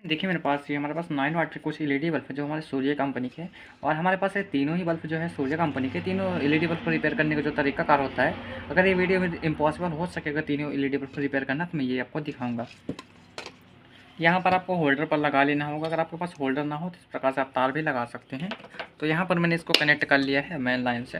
देखिए मेरे पास ये हमारे पास 9 वाट के कुछ एलईडी बल्ब है जो हमारे सूर्य कंपनी के हैं। और हमारे पास ये तीनों ही बल्ब जो है सूर्य कंपनी के, तीनों एलईडी बल्ब को रिपेयर करने का जो तरीकाकार होता है, अगर ये वीडियो में इम्पॉसिबल हो सकेगा तीनों एलईडी बल्ब को रिपेयर करना, तो मैं ये आपको दिखाऊंगा। यहाँ पर आपको होल्डर पर लगा लेना होगा। अगर आपके पास होल्डर ना हो तो इस प्रकार से आप तार भी लगा सकते हैं। तो यहाँ पर मैंने इसको कनेक्ट कर लिया है मेन लाइन से।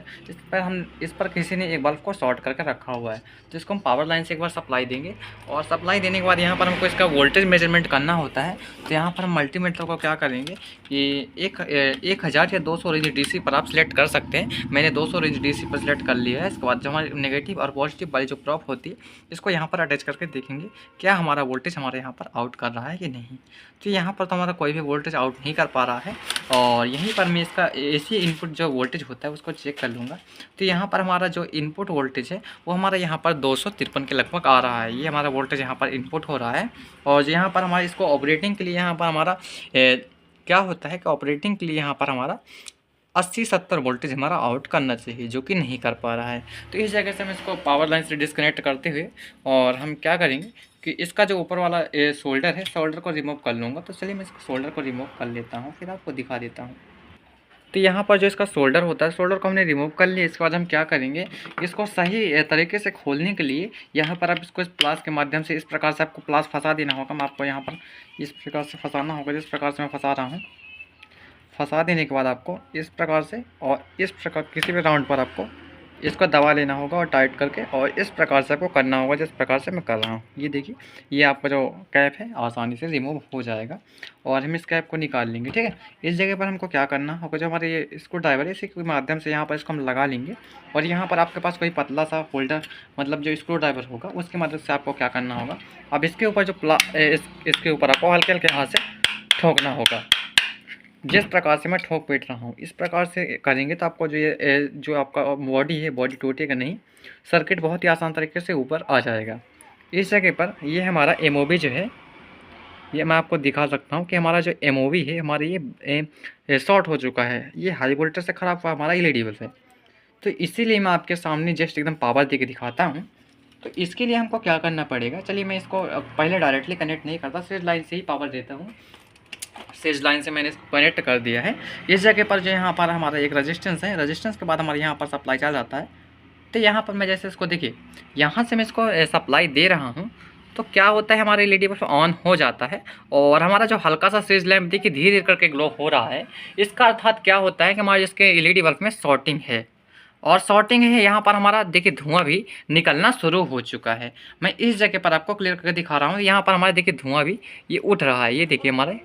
इस पर किसी ने एक बल्ब को शॉर्ट करके रखा हुआ है, तो इसको हम पावर लाइन से एक बार सप्लाई देंगे। और सप्लाई देने के बाद यहाँ पर हमको इसका वोल्टेज मेजरमेंट करना होता है। तो यहाँ पर हम मल्टीमीटर को क्या करेंगे कि 1000 या 200 रेंज डीसी पर आप सिलेक्ट कर सकते हैं। मैंने 200 रेंज डीसी पर सिलेक्ट कर लिया है। इसके बाद जो हमारी नेगेटिव और पॉजिटिव वाली जो प्रोब होती है, इसको यहाँ पर अटैच करके देखेंगे क्या हमारा वोल्टेज हमारे यहाँ पर आउट कर रहा है कि नहीं। तो यहाँ पर तो हमारा कोई भी वोल्टेज आउट नहीं कर पा रहा है। और यहीं पर मैं इसका एसी इनपुट जो वोल्टेज होता है उसको चेक कर लूँगा। तो यहाँ पर हमारा जो इनपुट वोल्टेज है वो हमारा यहाँ पर 253 के लगभग आ रहा है। ये हमारा वोल्टेज यहाँ पर इनपुट हो रहा है। और यहाँ पर हमारे इसको ऑपरेटिंग के लिए यहाँ पर हमारा क्या होता है कि ऑपरेटिंग के लिए यहाँ पर हमारा 80-70 वोल्टेज हमारा आउट करना चाहिए, जो कि नहीं कर पा रहा है। तो इस जगह से हम इसको पावर लाइन से डिस्कनेक्ट करते हुए और हम क्या करेंगे कि इसका जो ऊपर वाला शोल्डर है, शोल्डर को रिमूव कर लूँगा। तो चलिए मैं इसको शोल्डर को रिमूव कर लेता हूँ, फिर आपको दिखा देता हूँ। तो यहाँ पर जो इसका शोल्डर होता है, शोल्डर को हमने रिमूव कर लिया। इसके बाद हम क्या करेंगे, इसको सही तरीके से खोलने के लिए यहाँ पर आप इसको इस प्लास के माध्यम से इस प्रकार से आपको प्लास फंसा देना होगा। मैं आपको यहाँ पर इस प्रकार से फंसाना होगा, जिस प्रकार से मैं फंसा रहा हूँ। फंसा देने के बाद आपको इस प्रकार से और इस प्रकार किसी भी राउंड पर आपको इसको दबा लेना होगा और टाइट करके, और इस प्रकार से आपको करना होगा जिस प्रकार से मैं कर रहा हूँ। ये देखिए, ये आपका जो कैप है आसानी से रिमूव हो जाएगा और हम इस कैप को निकाल लेंगे। ठीक है, इस जगह पर हमको क्या करना होगा, जो हमारे ये स्क्रू ड्राइवर है इसी के माध्यम से यहाँ पर इसको हम लगा लेंगे। और यहाँ पर आपके पास कोई पतला सा होल्डर, मतलब जो स्क्रू ड्राइवर होगा, उसकी मदद से आपको क्या करना होगा, अब इसके ऊपर जो इसके ऊपर आपको हल्के हल्के हाथ से ठोकना होगा। जिस प्रकार से मैं ठोक पीट रहा हूँ, इस प्रकार से करेंगे तो आपको जो आपका बॉडी है, बॉडी टूटेगा नहीं। सर्किट बहुत ही आसान तरीके से ऊपर आ जाएगा। इस जगह पर ये हमारा एमओवी जो है, ये मैं आपको दिखा सकता हूँ कि हमारा जो एमओवी है, हमारे ये शॉर्ट हो चुका है। ये हाई वोल्टेज से ख़राब हुआ हमारा एलईडी बल्ब है। तो इसीलिए मैं आपके सामने जस्ट एकदम पावर दे के दिखाता हूँ। तो इसके लिए हमको क्या करना पड़ेगा, चलिए मैं इसको पहले डायरेक्टली कनेक्ट नहीं करता, सिर्फ लाइन से ही पावर देता हूँ। सेज लाइन से मैंने इसको कनेक्ट कर दिया है। इस जगह पर जो यहाँ पर हमारा एक रेजिस्टेंस है, रेजिस्टेंस के बाद हमारे यहाँ पर सप्लाई चल जाता है। तो यहाँ पर मैं जैसे इसको देखिए, यहाँ से मैं इसको सप्लाई दे रहा हूँ, तो क्या होता है हमारा एलईडी बल्ब ऑन हो जाता है। और हमारा जो हल्का सा स्विच लैम्प देखिए धीरे धीरे करके ग्लो हो रहा है। इसका अर्थात क्या होता है कि हमारे इसके एलईडी बल्ब में शॉर्टिंग है। और शॉर्टिंग है, यहाँ पर हमारा देखिए धुआं भी निकलना शुरू हो चुका है। मैं इस जगह पर आपको क्लियर करके दिखा रहा हूँ। यहाँ पर हमारे देखिए धुआं भी ये उठ रहा है, ये देखिए हमारे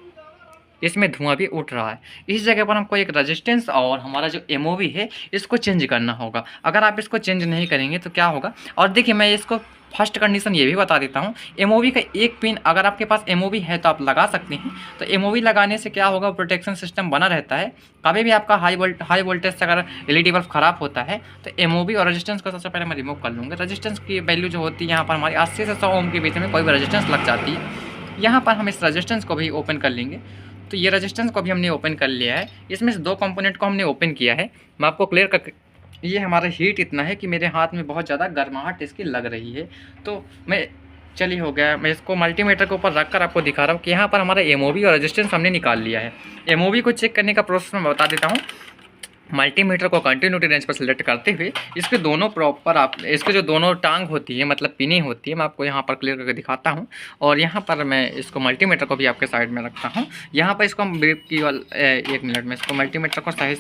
इसमें धुआं भी उठ रहा है। इस जगह पर हमको एक रेजिस्टेंस और हमारा जो एमओवी है इसको चेंज करना होगा। अगर आप इसको चेंज नहीं करेंगे तो क्या होगा, और देखिए मैं इसको फर्स्ट कंडीशन ये भी बता देता हूँ। एमओवी का एक पिन, अगर आपके पास एमओवी है तो आप लगा सकते हैं। तो एमओवी लगाने से क्या होगा, प्रोटेक्शन सिस्टम बना रहता है। कभी भी आपका हाई वोल्टेज से अगर एलईडी बल्ब ख़राब होता है तो एमओवी और रेजिस्टेंस को सबसे पहले मैं रिमूव कर लूँगा। रेजिस्टेंस की वैल्यू जो होती है यहाँ पर हमारी 80 से 100 ओम के बीच में कोई भी रेजिस्टेंस लग जाती है। यहाँ पर हम इस रेजिस्टेंस को भी ओपन कर लेंगे। तो ये रेजिस्टेंस को भी हमने ओपन कर लिया है। इसमें से दो कंपोनेंट को हमने ओपन किया है। मैं आपको क्लियर कर, ये हमारा हीट इतना है कि मेरे हाथ में बहुत ज़्यादा गर्माहट इसकी लग रही है। तो मैं चलिए हो गया, मैं इसको मल्टीमीटर के ऊपर रख कर आपको दिखा रहा हूँ कि यहाँ पर हमारा एमओवी और रेजिस्टेंस हमने निकाल लिया है। एमओवी को चेक करने का प्रोसेस मैं बता देता हूँ। मल्टीमीटर को कंटिन्यूटी रेंज पर सिलेक्ट करते हुए इसके दोनों प्रॉपर आप इसके जो दोनों टांग होती है, मतलब पिनी होती है, मैं आपको यहाँ पर क्लियर करके दिखाता हूँ। और यहाँ पर मैं इसको मल्टीमीटर को भी आपके साइड में रखता हूँ। यहाँ पर इसको हम बीप की एक मिनट में इसको मल्टीमीटर को सही,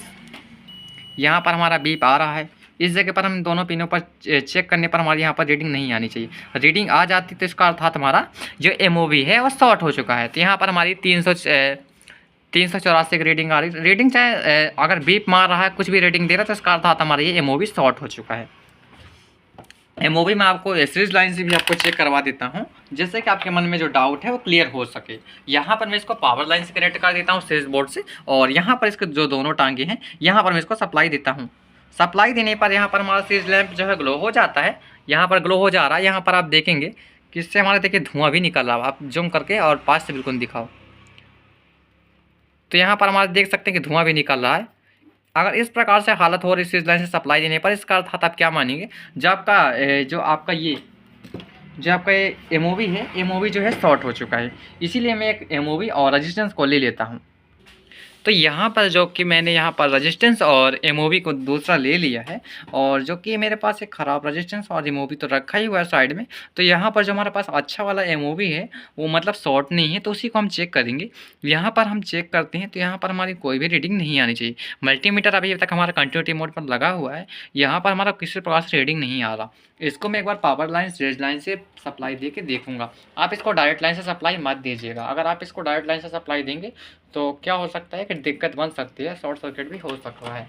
यहाँ पर हमारा बीप आ रहा है। इस जगह पर हम दोनों पिनों पर चेक करने पर हमारे यहाँ पर रीडिंग नहीं आनी चाहिए। रीडिंग आ जाती तो इसका अर्थात हमारा जो एमओवी है वो शॉर्ट हो चुका है। तो यहाँ पर हमारी 384 की रीडिंग आ रही है। रीडिंग चाहे अगर बीप मार रहा है, कुछ भी रीडिंग दे रहा है, तो इसका अर्थात हमारा ये एमओवी शॉर्ट हो चुका है। एमओवी मैं आपको सीरीज लाइन से भी आपको चेक करवा देता हूँ, जिससे कि आपके मन में जो डाउट है वो क्लियर हो सके। यहाँ पर मैं इसको पावर लाइन से कनेक्ट कर देता हूँ सीरीज बोर्ड से, और यहाँ पर इसके जो दोनों टांगे हैं यहाँ पर मैं इसको सप्लाई देता हूँ। सप्लाई देने पर यहाँ पर हमारा सीरीज लैंप जो है ग्लो हो जाता है। यहाँ पर ग्लो हो जा रहा है। यहाँ पर आप देखेंगे कि इससे हमारे देखिए धुआं भी निकल रहा है। आप जूम करके और पास से बिल्कुल दिखाओ, तो यहाँ पर हमारे देख सकते हैं कि धुआं भी निकल रहा है। अगर इस प्रकार से हालत हो रही है सीरीज लाइन से सप्लाई देने पर, इसका अर्थात आप क्या मानेंगे, जब आपका जो आपका ये जो आपका ये एमओवी है, एमओवी जो है शॉर्ट हो चुका है, इसीलिए मैं एक एमओवी और रेजिस्टेंस को ले लेता हूँ। तो यहाँ पर जो कि मैंने यहाँ पर रेजिस्टेंस और एमओवी को दूसरा ले लिया है, और जो कि मेरे पास एक ख़राब रेजिस्टेंस और एमओवी तो रखा ही हुआ है साइड में। तो यहाँ पर जो हमारे पास अच्छा वाला एमओवी है वो मतलब शॉर्ट नहीं है, तो उसी को हम चेक करेंगे। यहाँ पर हम चेक करते हैं तो यहाँ पर हमारी कोई भी रीडिंग नहीं आनी चाहिए। मल्टीमीटर अभी तक हमारा कंटिन्यूटी मोड पर लगा हुआ है, यहाँ पर हमारा किसी प्रकार से रीडिंग नहीं आ रहा। इसको मैं एक बार पावर लाइन रेज लाइन से सप्लाई दे के देखूँगा। आप इसको डायरेक्ट लाइन से सप्लाई मत दीजिएगा। अगर आप इसको डायरेक्ट लाइन से सप्लाई देंगे तो क्या हो सकता है कि दिक्कत बन सकती है, शॉर्ट सर्किट भी हो सकता है।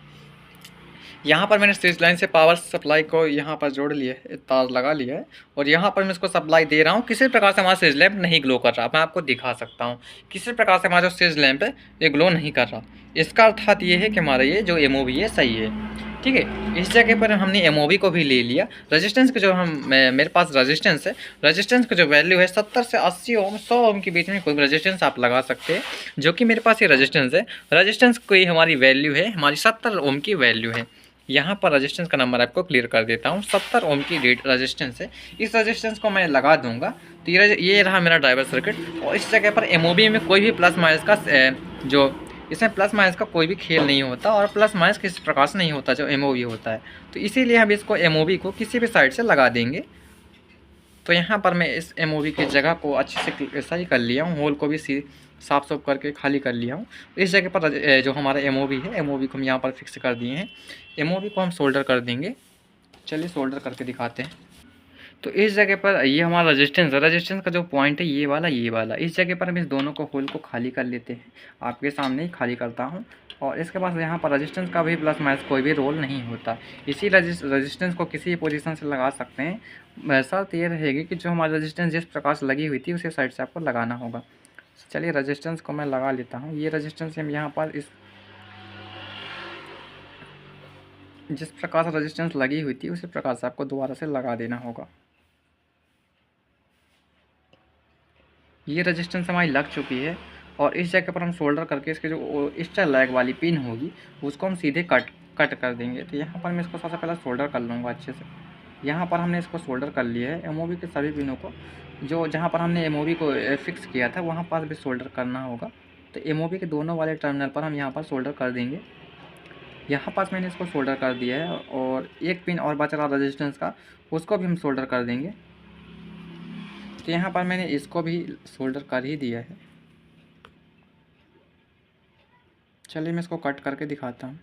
यहाँ पर मैंने सीरीज लाइन से पावर सप्लाई को यहाँ पर जोड़ लिया है, तार लगा लिया है, और यहाँ पर मैं इसको सप्लाई दे रहा हूँ। किसी प्रकार से हमारा सीरीज लैंप नहीं ग्लो कर रहा, मैं आपको दिखा सकता हूँ। किसी प्रकार से हमारा जो सीरीज लैंप है ये ग्लो नहीं कर रहा। इसका अर्थात ये है कि हमारा ये जो एमओवी है सही है। ठीक है, इस जगह पर हमने एमओवी को भी ले लिया। रेजिस्टेंस के जो मेरे पास रेजिस्टेंस है, रेजिस्टेंस का जो वैल्यू है 70 से 80 ओम 100 ओम के बीच में कोई रेजिस्टेंस आप लगा सकते हैं, जो कि मेरे पास ये रेजिस्टेंस है। रेजिस्टेंस की हमारी वैल्यू है, हमारी 70 ओम की वैल्यू है। यहाँ पर रेजिस्टेंस का नंबर आपको क्लियर कर देता हूँ। 70 ओम की रेजिस्टेंस है। इस रेजिस्टेंस को मैं लगा दूंगा तो ये रहा मेरा ड्राइवर सर्किट। और इस जगह पर एमओवी में कोई भी प्लस माइनस का जो इसमें प्लस माइनस का कोई भी खेल नहीं होता, और प्लस माइनस किसी प्रकार से नहीं होता जो एमओवी होता है। तो इसीलिए हम इसको एमओवी को किसी भी साइड से लगा देंगे। तो यहाँ पर मैं इस एमओवी की जगह को अच्छे से सही कर लिया हूँ, होल को भी साफ सुफ करके खाली कर लिया हूँ। इस जगह पर जो हमारा एमओवी है, एमओवी को हम यहाँ पर फिक्स कर दिए हैं। एमओवी को हम सोल्डर कर देंगे। चलिए सोल्डर करके दिखाते हैं। तो इस जगह पर ये हमारा रेजिस्टेंस का जो पॉइंट है ये वाला, इस जगह पर हम इस दोनों को होल को खाली कर लेते हैं। आपके सामने ही खाली करता हूँ। और इसके बाद यहाँ पर रेजिस्टेंस का भी प्लस माइनस कोई भी रोल नहीं होता। इसी रेजिस्टेंस को किसी पोजीशन से लगा सकते हैं। शर्त ये रहेगी कि जो हमारी रेजिस्टेंस जिस प्रकार से लगी हुई थी उसी साइड से आपको लगाना होगा। चलिए रेजिस्टेंस को मैं लगा लेता हूँ। ये रेजिस्टेंस हम यहाँ पर जिस प्रकार से रेजिस्टेंस लगी हुई थी उसी प्रकार से आपको दोबारा से लगा देना होगा। ये रेजिस्टेंस हमारी लग चुकी है, और इस जगह पर हम सोल्डर करके इसके जो एक्स्ट्रा लैग वाली पिन होगी उसको हम सीधे कट कर देंगे। तो यहाँ पर मैं इसको सबसे पहले सोल्डर कर लूँगा अच्छे से। यहाँ पर हमने इसको सोल्डर कर लिया है। एमओवी के सभी पिनों को जो जहाँ पर हमने एमओवी को फिक्स किया था वहाँ पर भी सोल्डर करना होगा। तो एमओवी के दोनों वाले टर्मिनल पर हम यहाँ पर सोल्डर कर देंगे। यहाँ पास मैंने इसको सोल्डर कर दिया है, और एक पिन और बचा रहा रेजिस्टेंस का, उसको भी हम सोल्डर कर देंगे। तो यहाँ पर मैंने इसको भी सोल्डर कर ही दिया है। चलिए मैं इसको कट करके दिखाता हूँ।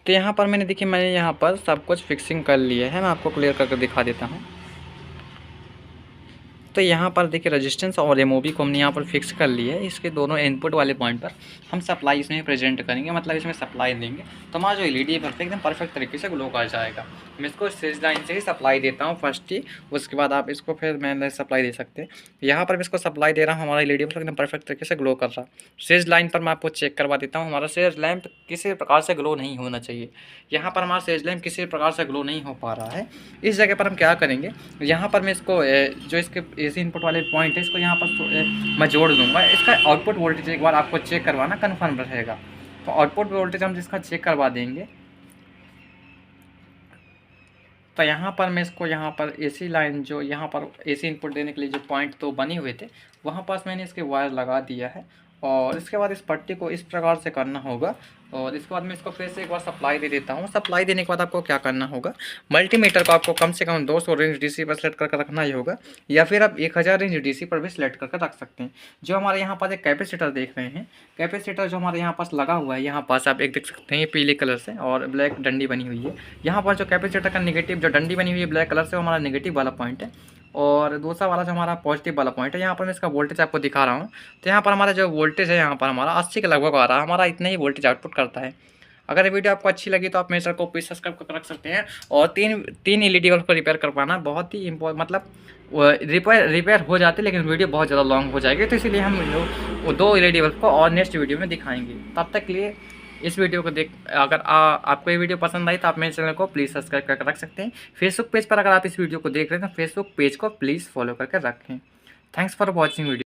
तो यहाँ पर मैंने यहाँ पर सब कुछ फिक्सिंग कर लिया है। मैं आपको क्लियर करके दिखा देता हूँ। तो यहाँ पर देखिए रेजिस्टेंस और एमओवी को हमने यहाँ पर फिक्स कर लिया है। इसके दोनों इनपुट वाले पॉइंट पर हम सप्लाई इसमें प्रेजेंट करेंगे, मतलब इसमें सप्लाई देंगे तो हमारा जो एलईडी है एकदम परफेक्ट तरीके से ग्लो कर जाएगा। मैं इसको सीरीज लाइन से ही सप्लाई देता हूँ फर्स्ट ही, उसके बाद आप इसको फिर मैंने सप्लाई दे सकते हैं। यहाँ पर मैं इसको सप्लाई दे रहा हूँ, हमारा एलईडी एकदम परफेक्ट तरीके से ग्लो कर रहा है। सीरीज लाइन पर मैं आपको चेक करवा देता हूँ। हमारा सीरीज लैंप किसी प्रकार से ग्लो नहीं होना चाहिए। यहाँ पर हमारा सीरीज लैंप किसी प्रकार से ग्लो नहीं हो पा रहा है। इस जगह पर हम क्या करेंगे, यहाँ पर मैं इसको जो इसके एसी इनपुट वाले पॉइंट है इसको यहाँ पर मैं जोड़ दूंगा। इसका आउटपुट वोल्टेज एक बार आपको चेक करवाना कन्फर्म रहेगा। तो आउटपुट वोल्टेज हम जिसका चेक करवा देंगे। तो यहाँ पर मैं इसको यहाँ पर एसी लाइन जो यहाँ पर एसी इनपुट देने के लिए जो पॉइंट तो बने हुए थे वहाँ पास मैंने इसके वायर लगा दिया है। और इसके बाद इस पट्टी को इस प्रकार से करना होगा। और इसके बाद मैं इसको फिर से एक बार सप्लाई दे देता हूँ। सप्लाई देने के बाद आपको क्या करना होगा, मल्टीमीटर को आपको कम से कम 200 रेंज डीसी पर सेलेक्ट करके रखना ही होगा, या फिर आप 1000 रेंज डीसी पर भी सिलेक्ट करके रख सकते हैं। जो हमारे यहाँ पास एक कैपेसिटर देख रहे हैं, कैपेसिटर जो हमारे यहाँ पास लगा हुआ है, यहाँ पास आप एक देख सकते हैं पीले कलर से और ब्लैक डंडी बनी हुई है। यहाँ पर जो कैपेसिटर का नेगेटिव जो डंडी बनी हुई है ब्लैक कलर से, वो हमारा नेगेटिव वाला पॉइंट है, और दूसरा वाला जो हमारा पॉजिटिव वाला पॉइंट है। यहाँ पर मैं इसका वोल्टेज आपको दिखा रहा हूँ। तो यहाँ पर हमारा जो वोल्टेज है यहाँ पर हमारा 80 के लगभग आ रहा है। हमारा इतना ही वोल्टेज आउटपुट करता है। अगर ये वीडियो आपको अच्छी लगी तो आप मेरे चैनल को प्लीज सब्सक्राइब करके रख सकते हैं। और तीन एलईडी बल्ब को रिपेयर कर पाना बहुत ही मतलब रिपेयर हो जाते, लेकिन वीडियो बहुत ज़्यादा लॉन्ग हो जाएगी। तो इसीलिए हम वो 2 एलईडी बल्ब को और नेक्स्ट वीडियो में दिखाएंगे। तब तक के लिए इस वीडियो को अगर आपको ये वीडियो पसंद आई तो आप मेरे चैनल को प्लीज़ सब्सक्राइब करके रख सकते हैं। फेसबुक पेज पर अगर आप इस वीडियो को देख रहे हैं तो फेसबुक पेज को प्लीज़ फॉलो करके रखें। Thanks for watching video.